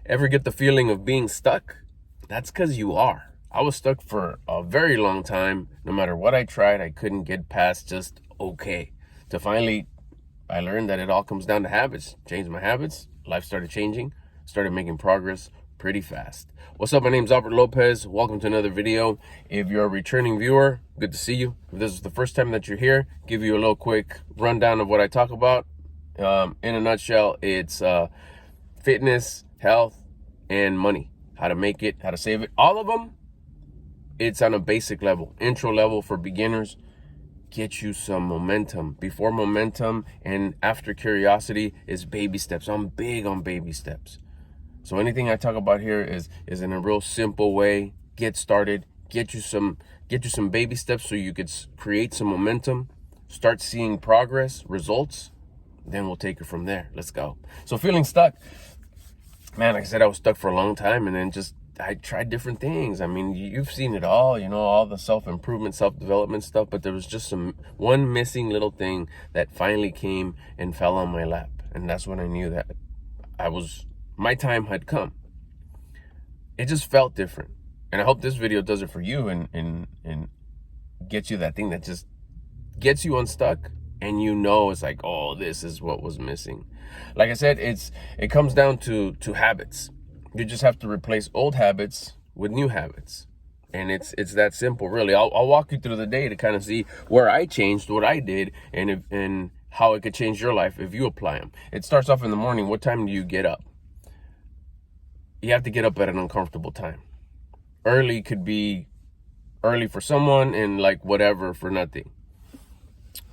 Ever get the feeling of being stuck? That's because you are. I was stuck for a very long time. No matter what I tried, I couldn't get past just okay. To finally, I learned that it all comes down to habits. Changed my habits, life started changing, started making progress pretty fast. What's up? My name's Albert Lopez. Welcome to another video. If you're a returning viewer, good to see you. If this is the first time that you're here, give you a little quick rundown of what I talk about. In a nutshell, it's fitness, health, and money. How to make it, how to save it. All of them, it's on a basic level. Intro level for beginners. Get you some momentum. Before momentum and after curiosity is baby steps. I'm big on baby steps. So anything I talk about here is in a real simple way. Get started. Get you some baby steps so you could create some momentum. Start seeing progress, results. Then we'll take it from there. Let's go. So feeling stuck. Man, like I said, I was stuck for a long time, and then I tried different things. I mean, you've seen it all, all the self-improvement, self-development stuff, but there was just one missing little thing that finally came and fell on my lap. And that's when I knew that my time had come. It just felt different. And I hope this video does it for you and gets you that thing that just gets you unstuck. And it's like, oh, this is what was missing. Like I said, it comes down to habits. You just have to replace old habits with new habits. And it's that simple, really. I'll walk you through the day to kind of see where I changed, what I did, and how it could change your life if you apply them. It starts off in the morning. What time do you get up? You have to get up at an uncomfortable time. Early could be early for someone and like whatever for nothing.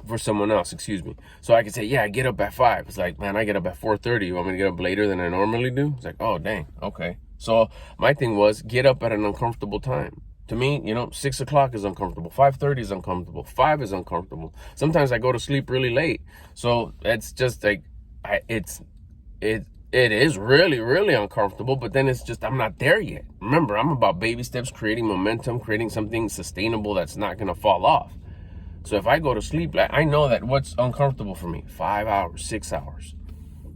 For someone else, excuse me. So I could say, yeah, I get up at 5. It's like, man, I get up at 4:30. You want me to get up later than I normally do? It's like, oh, dang, okay. So my thing was get up at an uncomfortable time. To me, 6 o'clock is uncomfortable. 5:30 is uncomfortable. 5 is uncomfortable. Sometimes I go to sleep really late. So it's just like, it is really, really uncomfortable, but then it's just, I'm not there yet. Remember, I'm about baby steps, creating momentum, creating something sustainable that's not going to fall off. So if I go to sleep, I know that what's uncomfortable for me, 5 hours, 6 hours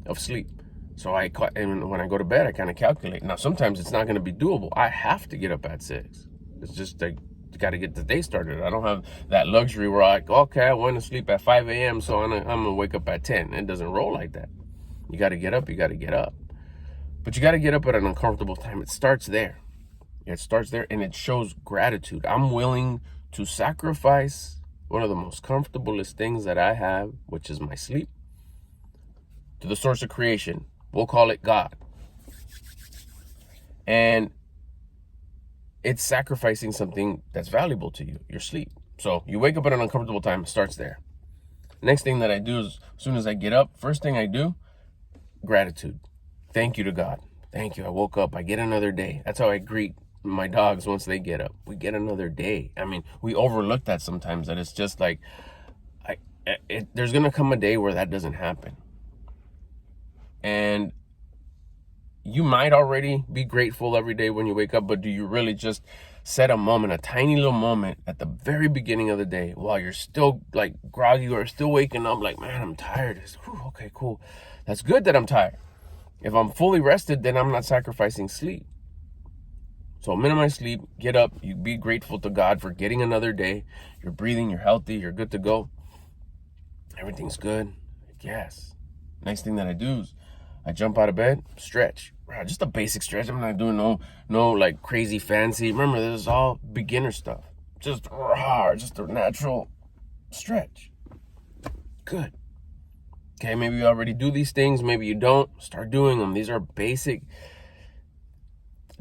of sleep. So and when I go to bed, I kind of calculate. Now, sometimes it's not going to be doable. I have to get up at 6. It's just like, you got to get the day started. I don't have that luxury where I went to sleep at 5 a.m. so I'm going to wake up at 10. It doesn't roll like that. You got to get up. But you got to get up at an uncomfortable time. It starts there. And it shows gratitude. I'm willing to sacrifice one of the most comfortablest things that I have, which is my sleep, to the source of creation. We'll call it God. And it's sacrificing something that's valuable to you, your sleep. So you wake up at an uncomfortable time, it starts there. Next thing that I do is, as soon as I get up, first thing I do, gratitude. Thank you to God. Thank you. I woke up. I get another day. That's how I greet my dogs once they get up. We get another day. I mean, we overlook that sometimes, that it's just like, there's going to come a day where that doesn't happen. And you might already be grateful every day when you wake up, but do you really just set a moment, a tiny little moment at the very beginning of the day while you're still like groggy or still waking up like, man, I'm tired. Okay, cool. That's good that I'm tired. If I'm fully rested, then I'm not sacrificing sleep. So minimize sleep, get up, you be grateful to God for getting another day. You're breathing, you're healthy, you're good to go. Everything's good. Yes. Next thing that I do is I jump out of bed, stretch. Just a basic stretch. I'm not doing no like crazy fancy. Remember, this is all beginner stuff. Just a natural stretch. Good. Okay, maybe you already do these things, maybe you don't. Start doing them. These are basic,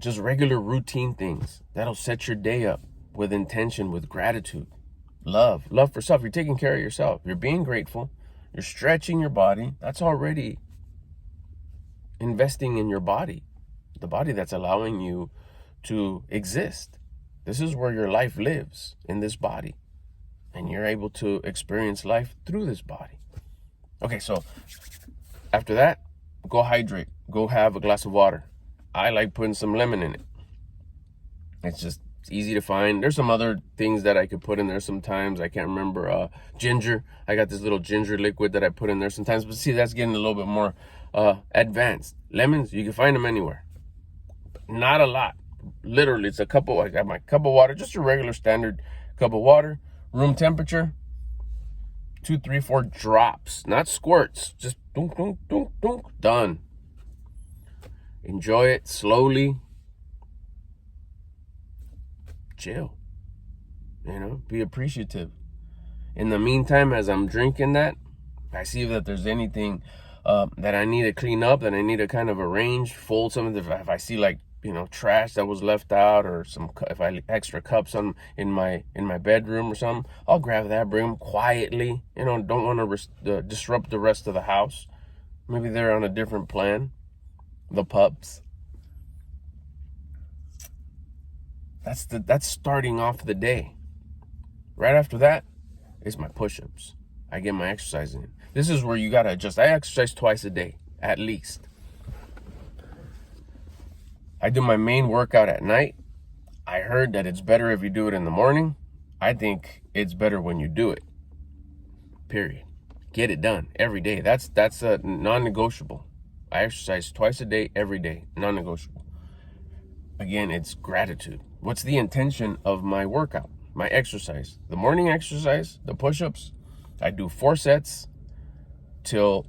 just regular routine things that'll set your day up with intention, with gratitude, love for self. You're taking care of yourself. You're being grateful. You're stretching your body. That's already investing in your body, the body that's allowing you to exist. This is where your life lives, in this body. And you're able to experience life through this body. Okay, so after that, go hydrate. Go have a glass of water. I like putting some lemon in it. It's easy to find. There's some other things that I could put in there sometimes. I can't remember. Ginger. I got this little ginger liquid that I put in there sometimes. But see, that's getting a little bit more advanced. Lemons, you can find them anywhere. Not a lot. Literally, it's a cup of, I got my cup of water, just a regular standard cup of water, room temperature, 2, 3, 4 drops, not squirts, just dunk, dunk, dunk, dunk, done. Enjoy it slowly. Chill. Be appreciative. In the meantime, as I'm drinking that, I see that there's anything that I need to clean up, that I need to kind of arrange, fold something. If I see like, trash that was left out, or if I extra cups in my bedroom or something, I'll grab that, bring them quietly. Don't want to disrupt the rest of the house. Maybe they're on a different plan. The pups. That's starting off the day. Right after that is my push-ups. I get my exercise in. This is where you gotta adjust. I exercise twice a day, at least. I do my main workout at night. I heard that it's better if you do it in the morning. I think it's better when you do it. Period. Get it done every day. That's a non-negotiable. I exercise twice a day, every day, non-negotiable. Again, it's gratitude. What's the intention of my workout, my exercise? The morning exercise, the push-ups, I do 4 sets till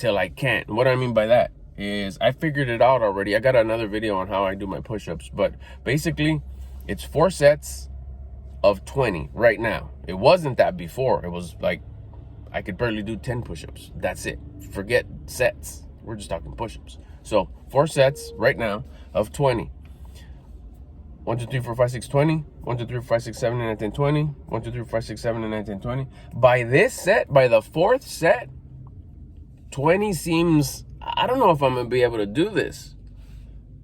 I can't. What I mean by that is I figured it out already. I got another video on how I do my push-ups, but basically it's 4 sets of 20 right now. It wasn't that before. It was like I could barely do 10 push-ups. That's it. Forget sets. We're just talking push-ups. So 4 sets right now of 20. 1, 2, 3, 4, 5, 6, 20. 1, 2, 3, 4, 5, 6, 7, 8, 9, 10, 20. 1, 2, 3, 4, 5, 6, 7, 8, 9, 10, 20. By this set, by the 4th set, 20 seems, I don't know if I'm going to be able to do this.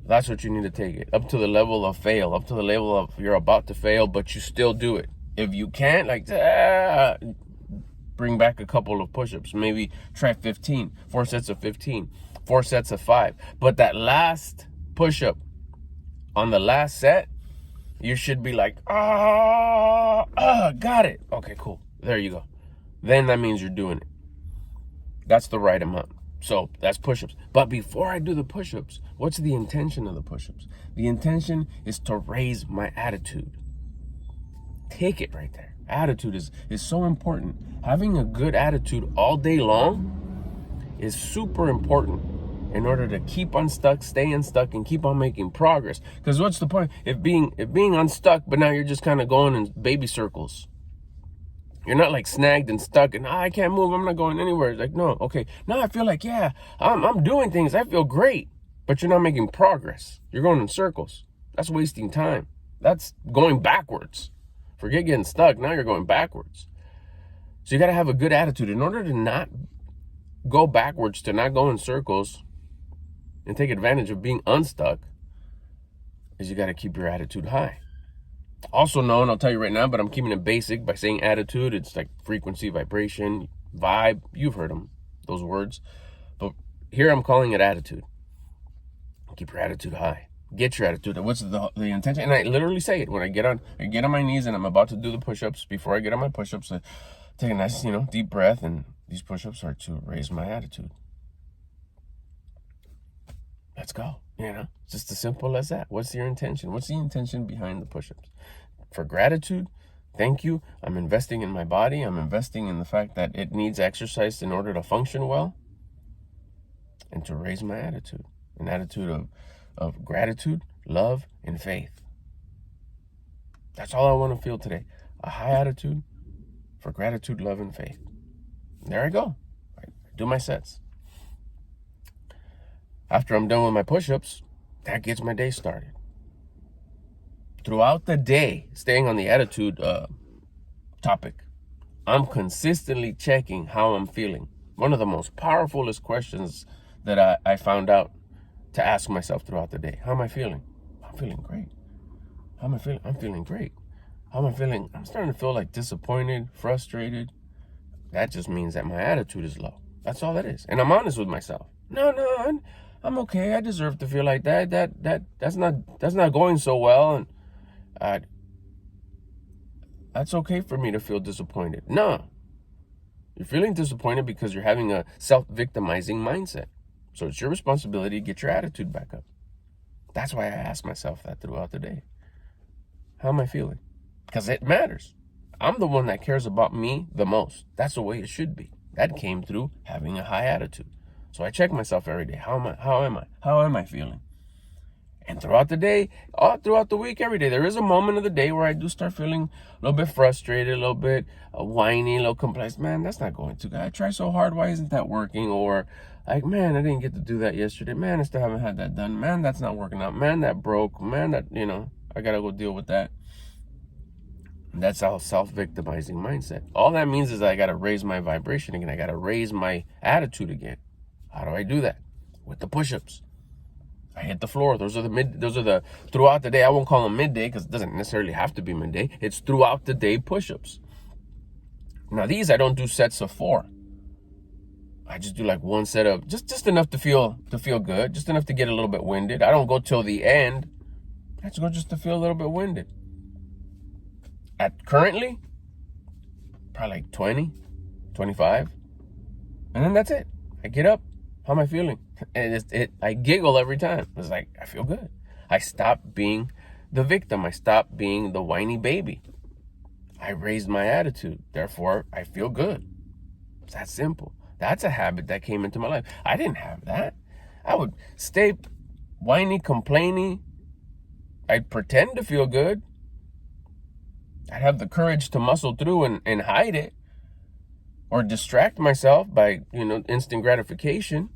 That's what you need to take it. Up to the level of fail. Up to the level of you're about to fail, but you still do it. If you can't, bring back a couple of push-ups. Maybe try 15. 4 sets of 15. 4 sets of 5. But that last push-up, on the last set, you should be like, got it. Okay, cool. There you go. Then that means you're doing it. That's the right amount. So that's push-ups. But before I do the push-ups, what's the intention of the push-ups? The intention is to raise my attitude. Take it right there. Attitude is so important. Having a good attitude all day long is super important in order to keep unstuck, stay unstuck, and keep on making progress. Because what's the point if being unstuck, but now you're just kind of going in baby circles? You're not like snagged and stuck and I can't move, I'm not going anywhere. It's like, no, okay. Now I feel like, yeah, I'm doing things. I feel great, but you're not making progress. You're going in circles. That's wasting time. That's going backwards. Forget getting stuck. Now you're going backwards. So you got to have a good attitude in order to not go backwards, to not go in circles and take advantage of being unstuck. Is you got to keep your attitude high. Also known, I'll tell you right now, but I'm keeping it basic by saying attitude. It's like frequency, vibration, vibe. You've heard them, those words. But here I'm calling it attitude. Keep your attitude high. Get your attitude. What's the intention? And I literally say it when I get on my knees and I'm about to do the push-ups. Before I get on my push-ups, I take a nice, deep breath. And these push-ups are to raise my attitude. Let's go. Just as simple as that. What's your intention? What's the intention behind the push-ups? For gratitude, thank you. I'm investing in my body. I'm investing in the fact that it needs exercise in order to function well. And to raise my attitude. An attitude of gratitude, love, and faith. That's all I want to feel today. A high attitude for gratitude, love, and faith. There I go. I do my sets. After I'm done with my push-ups, that gets my day started. Throughout the day, staying on the attitude topic, I'm consistently checking how I'm feeling. One of the most powerfulest questions that I found out to ask myself throughout the day. How am I feeling? I'm feeling great. How am I feeling? I'm feeling great. How am I feeling? I'm starting to feel like disappointed, frustrated. That just means that my attitude is low. That's all that is. And I'm honest with myself. No, I'm okay. I deserve to feel like that. That's not going so well, and that's okay for me to feel disappointed. No, you're feeling disappointed because you're having a self-victimizing mindset. So it's your responsibility to get your attitude back up. That's why I ask myself that throughout the day. How am I feeling? Because it matters. I'm the one that cares about me the most. That's the way it should be. That came through having a high attitude. So I check myself every day. How am I feeling? And throughout the day, throughout the week, every day, there is a moment of the day where I do start feeling a little bit frustrated, a little bit whiny, a little complacent. Man, that's not going too good. I try so hard. Why isn't that working? Or like, man, I didn't get to do that yesterday. Man, I still haven't had that done. Man, that's not working out. Man, that broke. Man, that, I got to go deal with that. And that's our self-victimizing mindset. All that means is I got to raise my vibration again. I got to raise my attitude again. How do I do that? With the push-ups. I hit the floor. Those are the throughout the day. I won't call them midday because it doesn't necessarily have to be midday. It's throughout the day push-ups. Now these I don't do sets of 4. I just do like one set of just enough to feel good, just enough to get a little bit winded. I don't go till the end. I just go just to feel a little bit winded. At currently, probably like 20, 25, and then that's it. I get up. How am I feeling? And I giggle every time. It's like, I feel good. I stop being the victim. I stop being the whiny baby. I raised my attitude. Therefore, I feel good. It's that simple. That's a habit that came into my life. I didn't have that. I would stay whiny, complaining. I'd pretend to feel good. I'd have the courage to muscle through and hide it. Or distract myself by, instant gratification.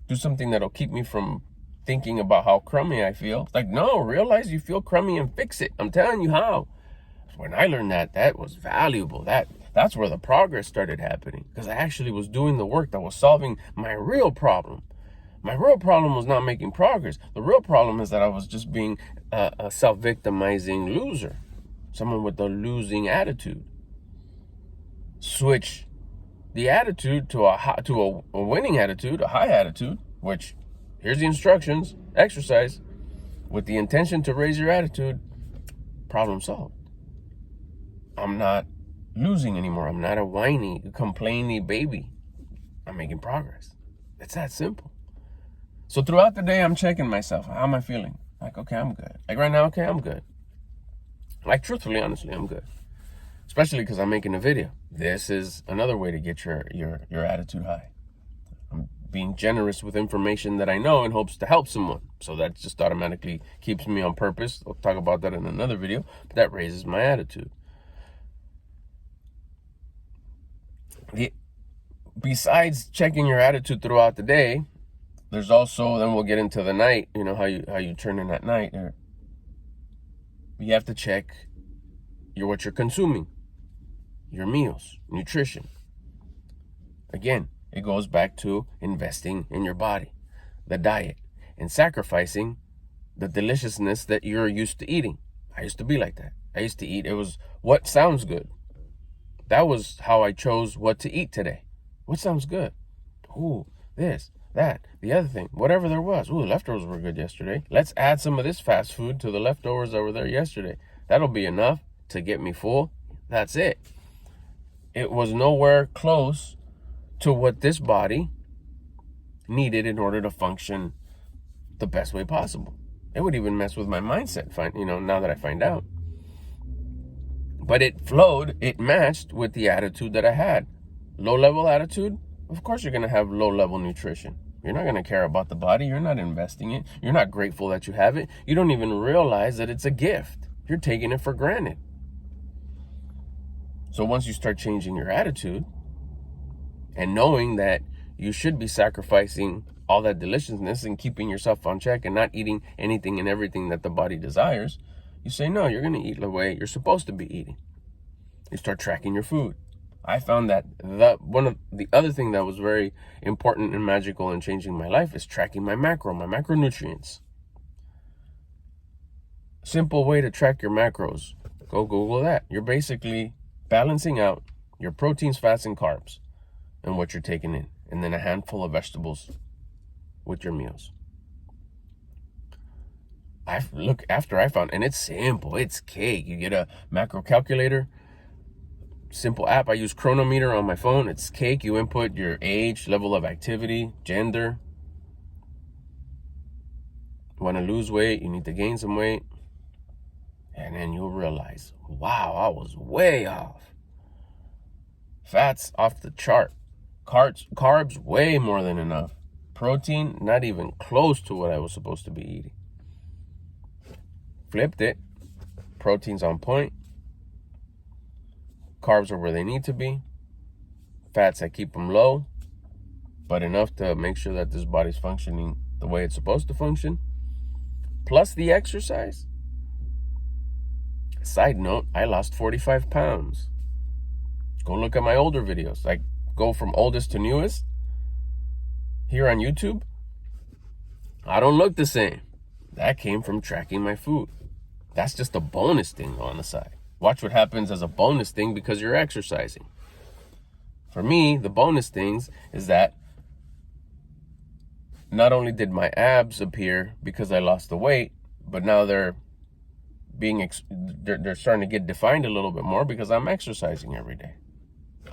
Do something that'll keep me from thinking about how crummy I feel. It's like, no, realize you feel crummy and fix it. I'm telling you how. When I learned that was valuable. That's where the progress started happening. Because I actually was doing the work that was solving my real problem. My real problem was not making progress. The real problem is that I was just being a self-victimizing loser. Someone with a losing attitude. Switch the attitude to a winning attitude, a high attitude, which here's the instructions, exercise with the intention to raise your attitude, problem solved. I'm not losing anymore. I'm not a whiny, complaining baby. I'm making progress. It's that simple. So throughout the day, I'm checking myself. How am I feeling? Like, okay, I'm good. Like right now, okay, I'm good. Like truthfully, honestly, I'm good. Especially because I'm making a video. This is another way to get your attitude high. I'm being generous with information that I know in hopes to help someone. So that just automatically keeps me on purpose. I'll talk about that in another video. But that raises my attitude. Besides checking your attitude throughout the day, there's also, then we'll get into the night, how you turn in at night. You have to check what you're consuming. Your meals, nutrition. Again, it goes back to investing in your body, the diet, and sacrificing the deliciousness that you're used to eating. I used to be like that. I used to eat, it was what sounds good. That was how I chose what to eat today. What sounds good? Ooh, this, that, the other thing, whatever there was. Ooh, leftovers were good yesterday. Let's add some of this fast food to the leftovers that were there yesterday. That'll be enough to get me full. That's it. It was nowhere close to what this body needed in order to function the best way possible. It would even mess with my mindset, now that I find out. But it matched with the attitude that I had. Low-level attitude, of course you're going to have low-level nutrition. You're not going to care about the body. You're not investing it. You're not grateful that you have it. You don't even realize that it's a gift. You're taking it for granted. So once you start changing your attitude and knowing that you should be sacrificing all that deliciousness and keeping yourself on check and not eating anything and everything that the body desires, you say, no, you're going to eat the way you're supposed to be eating. You start tracking your food. I found that one of the other thing that was very important and magical in changing my life is tracking my macronutrients. Simple way to track your macros. Go Google that. You're basically balancing out your proteins, fats, and carbs and what you're taking in, and then a handful of vegetables with your meals. After I found, and it's simple, it's cake. You get a macro calculator, simple app. I use Chronometer on my phone. It's cake. You input your age, level of activity, gender, want to lose weight, you need to gain some weight. And then you'll realize, wow, I was way off. Fats off the chart. Carbs way more than enough. Protein, not even close to what I was supposed to be eating. Flipped it. Protein's on point. Carbs are where they need to be. Fats, I keep them low, but enough to make sure that this body's functioning the way it's supposed to function. Plus the exercise. Side note, I lost 45 pounds. Go look at my older videos. I go from oldest to newest. Here on YouTube, I don't look the same. That came from tracking my food. That's just a bonus thing on the side. Watch what happens as a bonus thing because you're exercising. For me, the bonus things is that not only did my abs appear because I lost the weight, but now they're starting to get defined a little bit more because I'm exercising every day.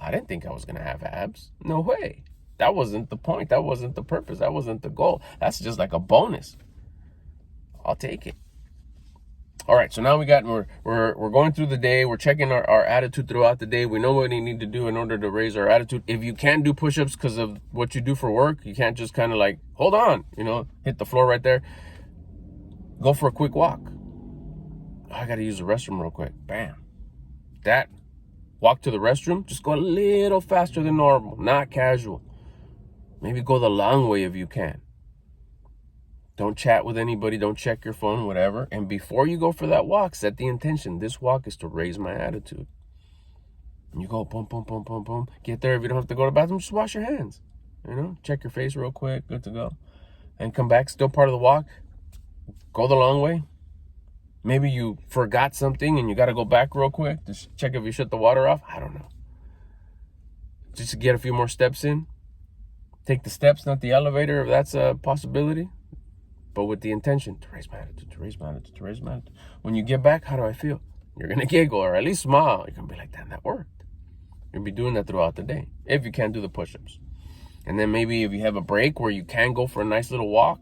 I didn't think I was going to have abs. No way. That wasn't the point. That wasn't the purpose. That wasn't the goal. That's just like a bonus. I'll take it. All right, so now we're going through the day. We're checking our attitude throughout the day. We know what we need to do in order to raise our attitude. If you can't do push-ups because of what you do for work, you can't just kind of like, hold on, hit the floor right there. Go for a quick walk. I got to use the restroom real quick. Bam. That walk to the restroom, just go a little faster than normal, not casual. Maybe go the long way if you can. Don't chat with anybody. Don't check your phone, whatever. And before you go for that walk, set the intention. This walk is to raise my attitude. And you go, boom, boom, boom, boom, boom. Get there. If you don't have to go to the bathroom, just wash your hands. Check your face real quick. Good to go. And come back. Still part of the walk. Go the long way. Maybe you forgot something and you got to go back real quick. Just check if you shut the water off. I don't know. Just to get a few more steps in. Take the steps, not the elevator, if that's a possibility. But with the intention to raise my attitude, to raise my attitude, to raise my attitude. When you get back, how do I feel? You're going to giggle or at least smile. You're going to be like, damn, that worked. You'll be doing that throughout the day if you can't do the push-ups. And then maybe if you have a break where you can go for a nice little walk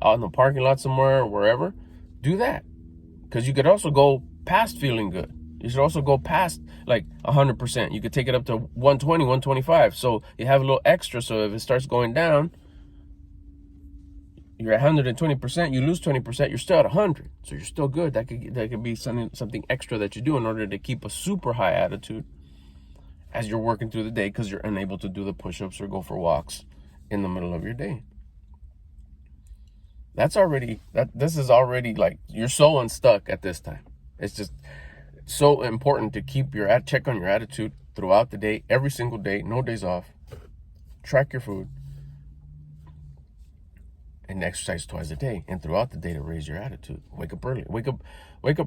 out in the parking lot somewhere or wherever, do that. Because you could also go past feeling good. You should also go past like 100%. You could take it up to 120, 125. So you have a little extra. So if it starts going down, you're at 120%, you lose 20%, you're still at 100. So you're still good. That could be something extra that you do in order to keep a super high attitude as you're working through the day because you're unable to do the push-ups or go for walks in the middle of your day. This is already like, you're so unstuck at this time. It's just so important to check on your attitude throughout the day, every single day, no days off. Track your food. And exercise twice a day and throughout the day to raise your attitude. Wake up early. Wake up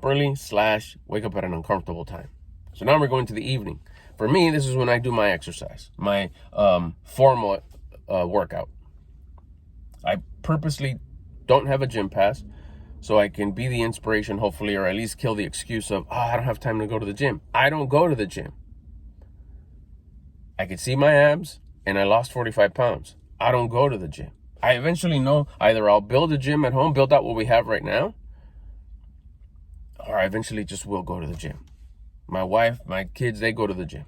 early / wake up at an uncomfortable time. So now we're going to the evening. For me, this is when I do my exercise, my formal workout. I purposely don't have a gym pass so I can be the inspiration, hopefully, or at least kill the excuse of, I don't have time to go to the gym. I don't go to the gym. I could see my abs and I lost 45 pounds. I don't go to the gym. I eventually know either I'll build a gym at home, build out what we have right now, or I eventually just will go to the gym. My wife, my kids, they go to the gym.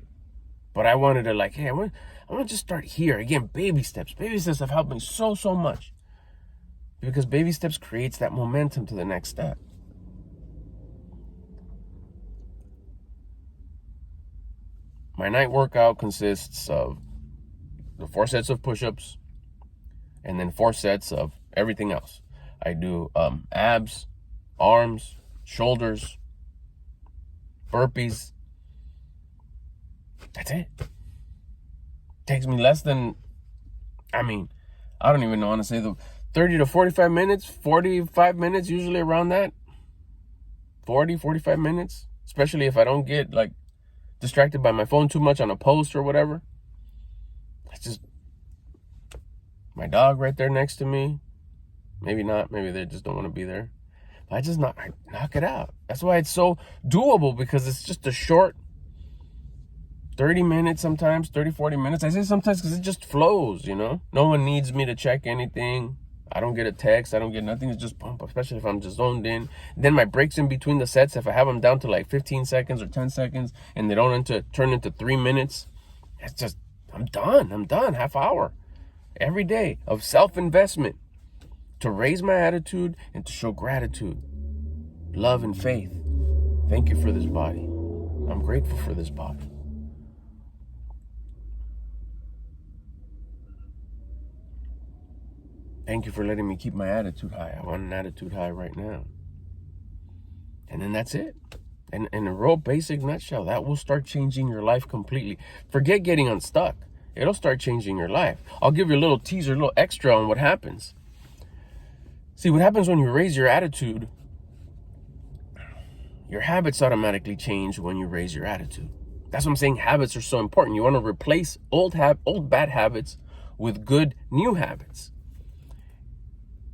But I wanted to hey, I want to just start here. Again, baby steps. Baby steps have helped me so much. Because baby steps creates that momentum to the next step. My night workout consists of the 4 sets of push-ups, and then 4 sets of everything else. I do abs, arms, shoulders, burpees. That's it. Takes me less than, I don't even know how to say, the 30 to 45 minutes, 45 minutes, usually around that. 40, 45 minutes, especially if I don't get distracted by my phone too much on a post or whatever. It's just my dog right there next to me. Maybe not. Maybe they just don't want to be there. But I knock it out. That's why it's so doable, because it's just a short 30 minutes sometimes, 30, 40 minutes. I say sometimes because it just flows, No one needs me to check anything. I don't get a text. I don't get nothing. It's just pump, especially if I'm just zoned in. Then my breaks in between the sets, if I have them down to like 15 seconds or 10 seconds and they don't turn into 3 minutes, it's just, I'm done. Half hour every day of self-investment to raise my attitude and to show gratitude, love, and faith. Thank you for this body. I'm grateful for this body. Thank you for letting me keep my attitude high. I want an attitude high right now. And then that's it. And in a real basic nutshell, that will start changing your life completely. Forget getting unstuck. It'll start changing your life. I'll give you a little teaser, a little extra on what happens. See, what happens when you raise your attitude, your habits automatically change when you raise your attitude. That's what I'm saying. Habits are so important. You want to replace old bad habits with good new habits.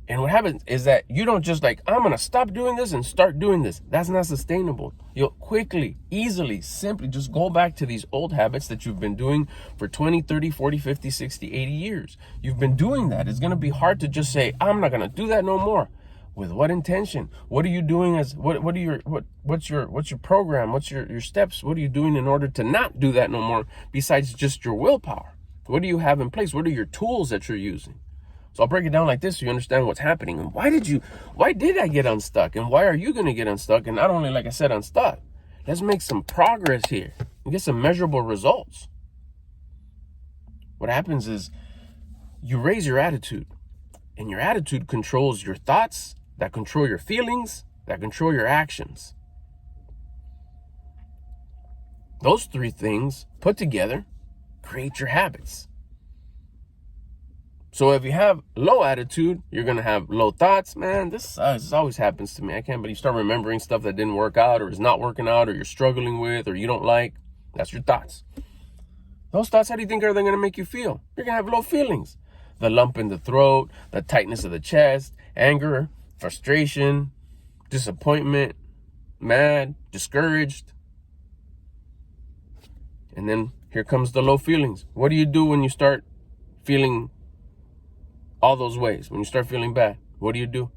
And what happens is that you don't just like, I'm going to stop doing this and start doing this. That's not sustainable. You'll quickly, easily, simply just go back to these old habits that you've been doing for 20, 30, 40, 50, 60, 80 years. You've been doing that. It's going to be hard to just say, I'm not going to do that no more. With what intention? What are you doing what's your program? What's your steps? What are you doing in order to not do that no more besides just your willpower? What do you have in place? What are your tools that you're using? So I'll break it down like this so you understand what's happening. And why did I get unstuck? And why are you going to get unstuck? And not only, like I said, unstuck. Let's make some progress here and get some measurable results. What happens is you raise your attitude, and your attitude controls your thoughts, that control your feelings, that control your actions. Those three things put together create your habits. So if you have low attitude, you're going to have low thoughts. Man, this always happens to me. I can't believe you start remembering stuff that didn't work out or is not working out or you're struggling with or you don't like. That's your thoughts. Those thoughts, how do you think are they going to make you feel? You're going to have low feelings. The lump in the throat, the tightness of the chest, anger, frustration, disappointment, mad, discouraged. And then here comes the low feelings. What do you do when you start feeling all those ways? When you start feeling bad, what do?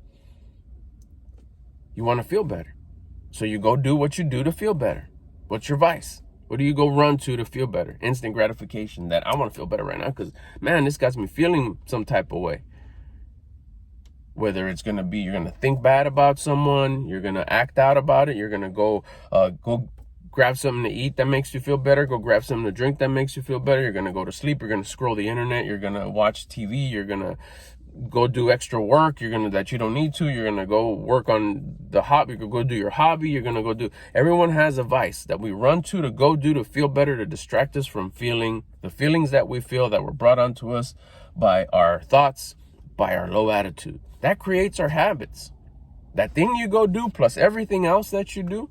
You want to feel better. So you go do what you do to feel better. What's your vice? What do you go run to feel better? Instant gratification. That I want to feel better right now because, man, this got me feeling some type of way. Whether it's going to be you're going to think bad about someone, you're going to act out about it, you're going to go grab something to eat that makes you feel better, go grab something to drink that makes you feel better, you're going to go to sleep, you're going to scroll the internet, you're going to watch TV, you're going to go do extra work that you don't need to, you're going to go work on the hobby, you could go do your hobby, you're going to go do. Everyone has a vice that we run to go do to feel better, to distract us from feeling the feelings that we feel that were brought onto us by our thoughts, by our low attitude. That creates our habits. That thing you go do plus everything else that you do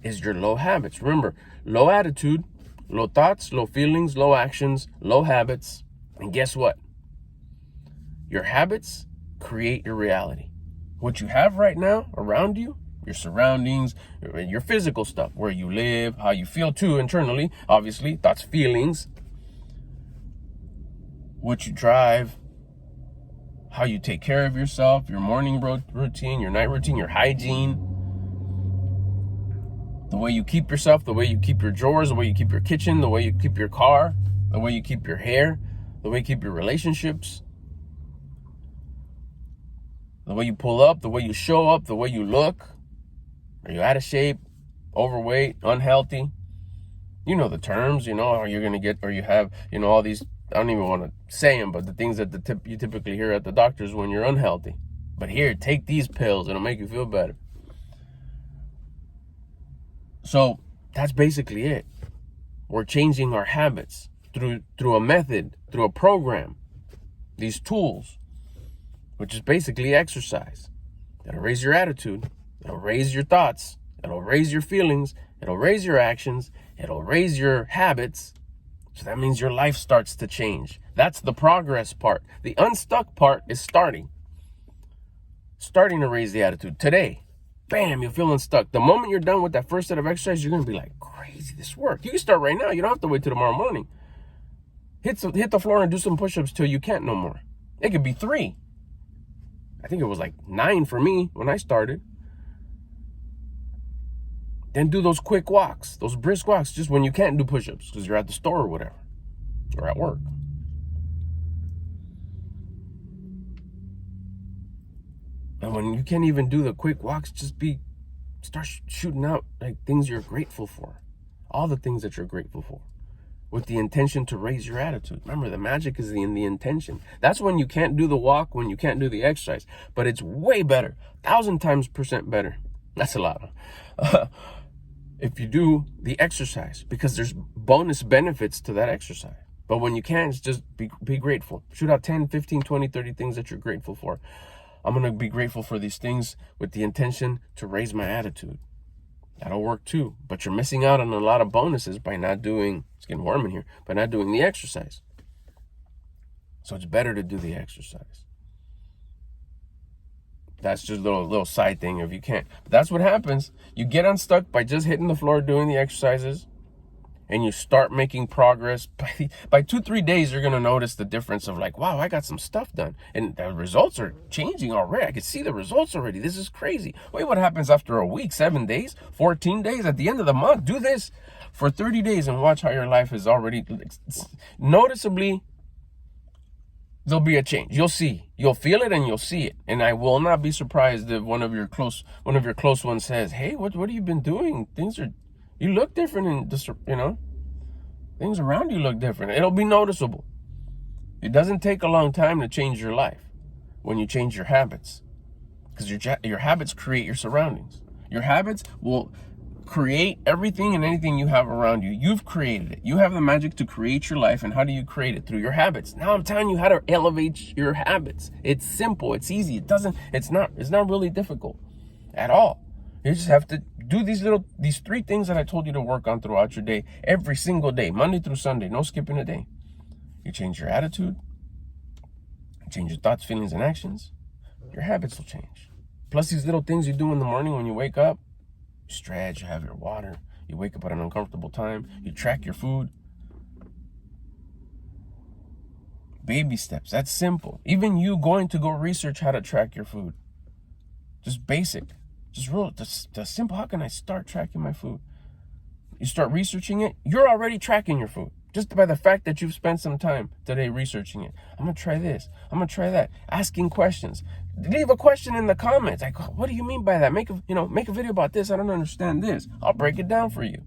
is your low habits. Remember, low attitude, low thoughts, low feelings, low actions, low habits. And guess what? Your habits create your reality. What you have right now around you, your surroundings, your physical stuff, where you live, how you feel too internally, obviously, thoughts, feelings, what you drive, how you take care of yourself, your morning routine, your night routine, your hygiene, the way you keep yourself, the way you keep your drawers, the way you keep your kitchen, the way you keep your car, the way you keep your hair, the way you keep your relationships, the way you pull up, the way you show up, the way you look. Are you out of shape, overweight, unhealthy? You know the terms, are you going to get, or you have, all these, I don't even want to say them, but the things that you typically hear at the doctors when you're unhealthy. But here, take these pills. It'll make you feel better. So that's basically it. We're changing our habits through a method, through a program, these tools, which is basically exercise. It'll raise your attitude. It'll raise your thoughts. It'll raise your feelings. It'll raise your actions. It'll raise your habits. So that means your life starts to change. That's the progress part. The unstuck part is starting to raise the attitude. Today, bam, you're feeling stuck. The moment you're done with that first set of exercises, you're going to be like, crazy, this worked. You can start right now. You don't have to wait till tomorrow morning. Hit the floor and do some push-ups till you can't no more. It could be 3. I think it was like 9 for me when I started. Then do those quick walks, those brisk walks, just when you can't do push-ups because you're at the store or whatever, or at work. And when you can't even do the quick walks, just start shooting out like things you're grateful for. All the things that you're grateful for, with the intention to raise your attitude. Remember, the magic is in the intention. That's when you can't do the walk, when you can't do the exercise. But it's way better, 1,000 times % better. That's a lot. If you do the exercise, because there's bonus benefits to that exercise. But when you can't, it's just be grateful. Shoot out 10, 15, 20, 30 things that you're grateful for. I'm going to be grateful for these things with the intention to raise my attitude. That'll work too. But you're missing out on a lot of bonuses by not doing, it's getting warm in here, by not doing the exercise. So it's better to do the exercise. That's just a little side thing if you can't. But that's what happens. You get unstuck by just hitting the floor, doing the exercises, and you start making progress. By 2-3 days, you're going to notice the difference of like, wow, I got some stuff done. And the results are changing already. I can see the results already. This is crazy. Wait, what happens after a week, 7 days, 14 days? At the end of the month, do this for 30 days and watch how your life is already noticeably. There'll be a change. You'll see. You'll feel it and you'll see it. And I will not be surprised if one of your close ones says, "Hey, what have you been doing? You look different, and just, things around you look different." It'll be noticeable. It doesn't take a long time to change your life when you change your habits, because your habits create your surroundings. Your habits will create everything and anything you have around you. You've created it. You have the magic to create your life. And how do you create it? Through your habits. Now I'm telling you how to elevate your habits. It's simple. It's easy. It's not really difficult at all. You just have to do these 3 things that I told you to work on throughout your day, every single day, Monday through Sunday, no skipping a day. You change your attitude, you change your thoughts, feelings, and actions, your habits will change. Plus these little things you do in the morning when you wake up, you stretch, you have your water, you wake up at an uncomfortable time, you track your food. Baby steps, that's simple. Even you going to go research how to track your food. Just basic. Just simple. How can I start tracking my food? You start researching it, you're already tracking your food. Just by the fact that you've spent some time today researching it. I'm going to try this. I'm going to try that. Asking questions. Leave a question in the comments. Like, what do you mean by that? Make a video about this. I don't understand this. I'll break it down for you.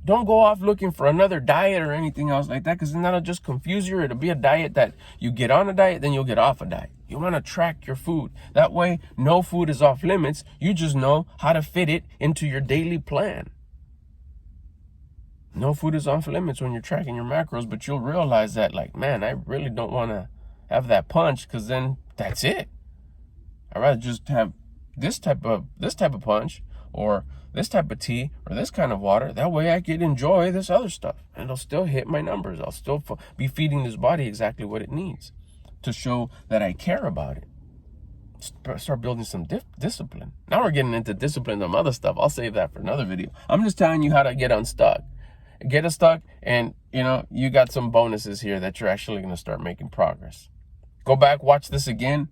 Don't go off looking for another diet or anything else like that, because then that'll just confuse you. It'll be a diet that you get on a diet, then you'll get off a diet. You want to track your food. That way, no food is off limits. You just know how to fit it into your daily plan. No food is off limits when you're tracking your macros, but you'll realize that, like, man, I really don't want to have that punch, because then that's it. I'd rather just have this type of punch, or this type of tea, or this kind of water. That way I can enjoy this other stuff, and it'll still hit my numbers. I'll still be feeding this body exactly what it needs to show that I care about it. Start building some discipline. Now we're getting into discipline and other stuff. I'll save that for another video. I'm just telling you how to get unstuck. Get unstuck, and you got some bonuses here that you're actually going to start making progress. Go back, watch this again.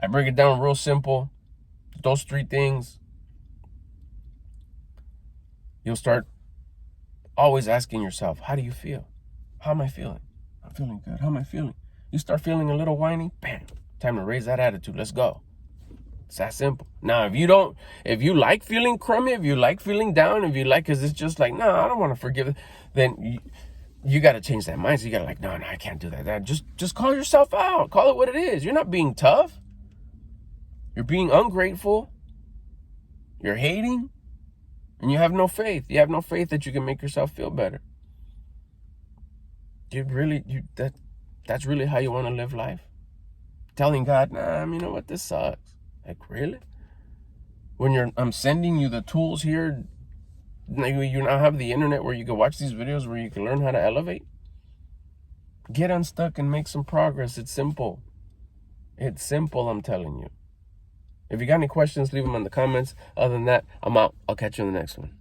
I break it down real simple. Those 3 things. You'll start always asking yourself, how do you feel? How am I feeling? I'm feeling good. How am I feeling? You start feeling a little whiny, bam, time to raise that attitude. Let's go. It's that simple. Now, if you like feeling crummy, if you like feeling down, because it's just like, no, I don't want to forgive it, then you got to change that mindset. You got to like, no, I can't do that. Just call yourself out. Call it what it is. You're not being tough. You're being ungrateful. You're hating. And you have no faith. You have no faith that you can make yourself feel better. That's really how you want to live life? Telling God, nah, you know what, this sucks. Like, really? When I'm sending you the tools here, you now have the internet where you can watch these videos where you can learn how to elevate. Get unstuck and make some progress. It's simple. It's simple, I'm telling you. If you got any questions, leave them in the comments. Other than that, I'm out. I'll catch you in the next one.